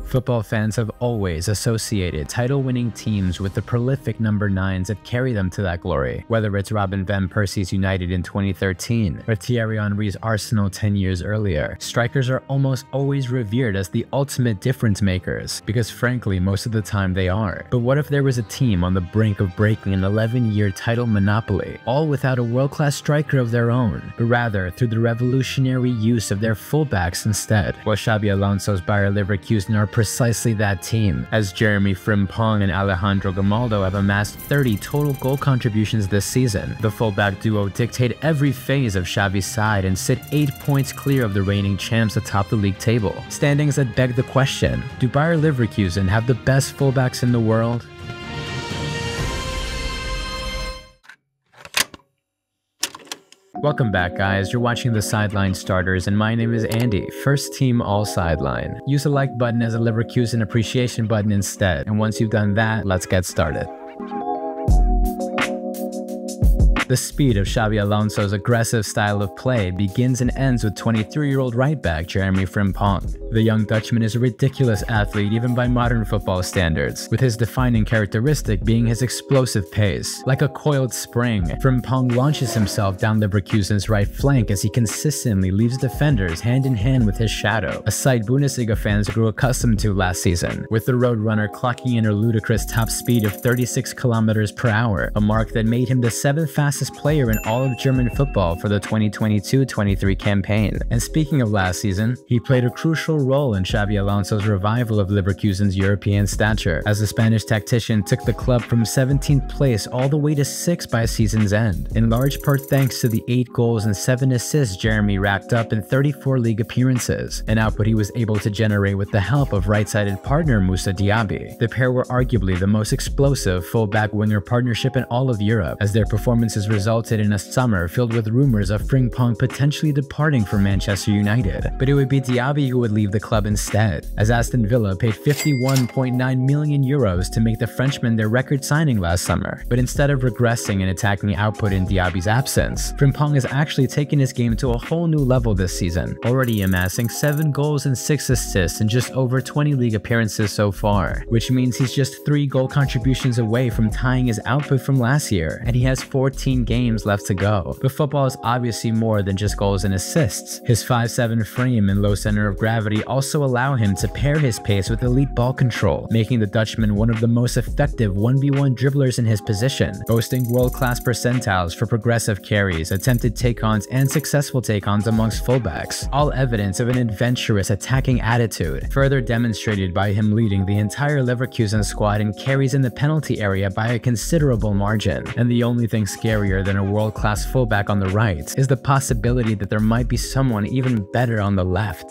Football fans have always associated title-winning teams with the prolific number 9s that carry them to that glory, whether it's Robin van Persie's United in 2013 or Thierry Henry's Arsenal 10 years earlier. Strikers are almost always revered as the ultimate difference makers, because frankly, most of the time they are. But what if there was a team on the brink of breaking an 11-year title monopoly, all without a world-class striker of their own, but rather through the revolutionary use of their fullbacks instead? Well, Xabi Alonso's Bayern Leverkusen are precisely that team, as Jeremie Frimpong and Alejandro Grimaldo have amassed 30 total goal contributions this season. The fullback duo dictate every phase of Xavi's side and sit 8 points clear of the reigning champs atop the league table. Standings that beg the question, do Bayern Leverkusen have the best fullbacks in the world? Welcome back, guys. You're watching the Sideline Starters, and my name is Andy, first team all sideline. Use the like button as a Leverkusen appreciation button instead, and once you've done that, let's get started. The speed of Xabi Alonso's aggressive style of play begins and ends with 23-year-old right-back Jeremie Frimpong. The young Dutchman is a ridiculous athlete even by modern football standards, with his defining characteristic being his explosive pace. Like a coiled spring, Frimpong launches himself down Leverkusen's right flank as he consistently leaves defenders hand in hand with his shadow, a sight Bundesliga fans grew accustomed to last season, with the Roadrunner clocking in a ludicrous top speed of 36 km per hour, a mark that made him the 7th fastest player in all of German football for the 2022-23 campaign. And speaking of last season, he played a crucial role in Xabi Alonso's revival of Leverkusen's European stature, as the Spanish tactician took the club from 17th place all the way to 6th by season's end, in large part thanks to the 8 goals and 7 assists Jeremie racked up in 34 league appearances, an output he was able to generate with the help of right-sided partner Moussa Diaby. The pair were arguably the most explosive fullback-winger partnership in all of Europe, as their performances resulted in a summer filled with rumors of Frimpong potentially departing for Manchester United. But it would be Diaby who would leave the club instead, as Aston Villa paid 51.9 million euros to make the Frenchman their record signing last summer. But instead of regressing in attacking output in Diaby's absence, Frimpong has actually taken his game to a whole new level this season, already amassing 7 goals and 6 assists in just over 20 league appearances so far, which means he's just 3 goal contributions away from tying his output from last year, and he has 14 games left to go. But football is obviously more than just goals and assists. His 5'7" frame and low center of gravity also allow him to pair his pace with elite ball control, making the Dutchman one of the most effective 1v1 dribblers in his position, boasting world-class percentiles for progressive carries, attempted take-ons, and successful take-ons amongst fullbacks, all evidence of an adventurous attacking attitude, further demonstrated by him leading the entire Leverkusen squad in carries in the penalty area by a considerable margin. And the only thing scarier than a world-class fullback on the right is the possibility that there might be someone even better on the left.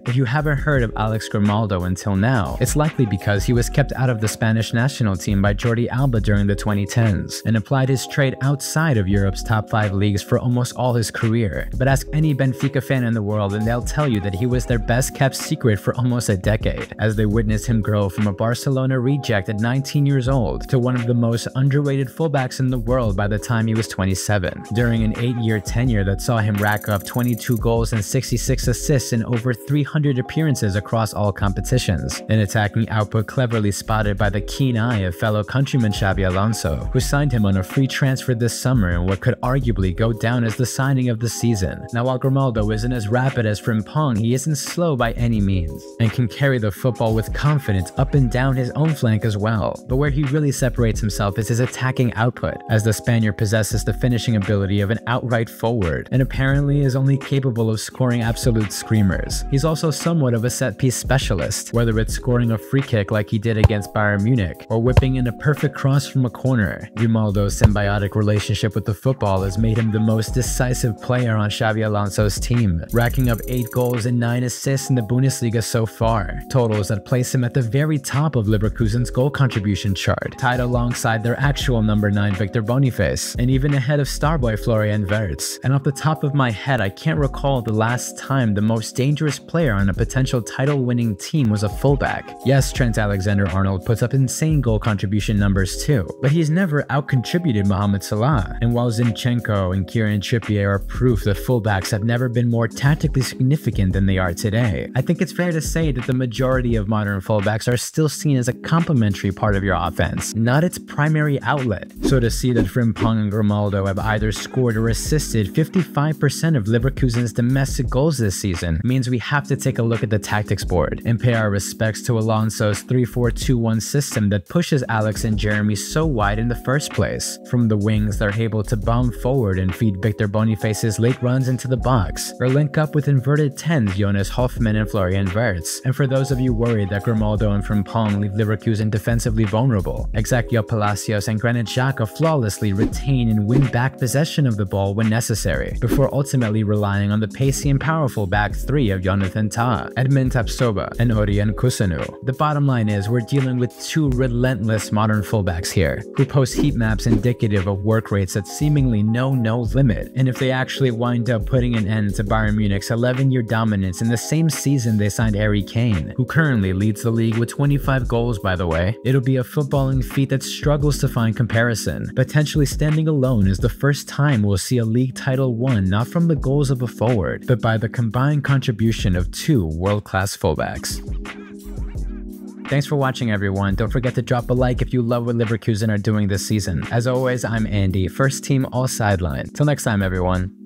If you haven't heard of Alex Grimaldo until now, it's likely because he was kept out of the Spanish national team by Jordi Alba during the 2010s and applied his trade outside of Europe's top 5 leagues for almost all his career. But ask any Benfica fan in the world and they'll tell you that he was their best kept secret for almost a decade, as they witnessed him grow from a Barcelona reject at 19 years old to one of the most underrated fullbacks in the world by the time he was 27, during an 8-year tenure that saw him rack up 22 goals and 66 assists in over 300 appearances across all competitions, an attacking output cleverly spotted by the keen eye of fellow countryman Xabi Alonso, who signed him on a free transfer this summer in what could arguably go down as the signing of the season. Now, while Grimaldo isn't as rapid as Frimpong, he isn't slow by any means, and can carry the football with confidence up and down his own flank as well. But where he really separates himself is his attacking output, as the Spaniard possesses the finishing ability of an outright forward, and apparently is only capable of scoring absolute screamers. He's also somewhat of a set-piece specialist, whether it's scoring a free kick like he did against Bayern Munich, or whipping in a perfect cross from a corner. Grimaldo's symbiotic relationship with the football has made him the most decisive player on Xabi Alonso's team, racking up 8 goals and 9 assists in the Bundesliga so far, totals that place him at the very top of Leverkusen's goal contribution chart, tied alongside their actual number 9 Victor Boniface, and even ahead of starboy Florian Wirtz. And off the top of my head, I can't recall the last time the most dangerous player player on a potential title-winning team was a fullback. Yes, Trent Alexander-Arnold puts up insane goal contribution numbers too, but he's never out-contributed Mohamed Salah. And while Zinchenko and Kieran Trippier are proof that fullbacks have never been more tactically significant than they are today, I think it's fair to say that the majority of modern fullbacks are still seen as a complementary part of your offense, not its primary outlet. So to see that Frimpong and Grimaldo have either scored or assisted 55% of Leverkusen's domestic goals this season means we have to take a look at the tactics board and pay our respects to Alonso's 3-4-2-1 system that pushes Alex and Jeremie so wide in the first place. From the wings, they're able to bomb forward and feed Victor Boniface's late runs into the box, or link up with inverted 10s Jonas Hoffmann and Florian Wirtz. And for those of you worried that Grimaldo and Frimpong leave Leverkusen defensively vulnerable, Ezequiel Palacios and Granit Xhaka flawlessly retain and win back possession of the ball when necessary, before ultimately relying on the pacey and powerful back three of Jonathan Tah, Edmund Tapsoba, and Orion Kusanu. The bottom line is we're dealing with two relentless modern fullbacks here, who post heat maps indicative of work rates that seemingly know no limit. And if they actually wind up putting an end to Bayern Munich's 11-year dominance in the same season they signed Harry Kane, who currently leads the league with 25 goals by the way, it'll be a footballing feat that struggles to find comparison, potentially standing alone as the first time we'll see a league title won not from the goals of a forward, but by the combined contribution of two world-class fullbacks. Thanks for watching everyone. Don't forget to drop a like if you love what Leverkusen are doing this season. As always, I'm Andy, first team all sideline. Till next time everyone.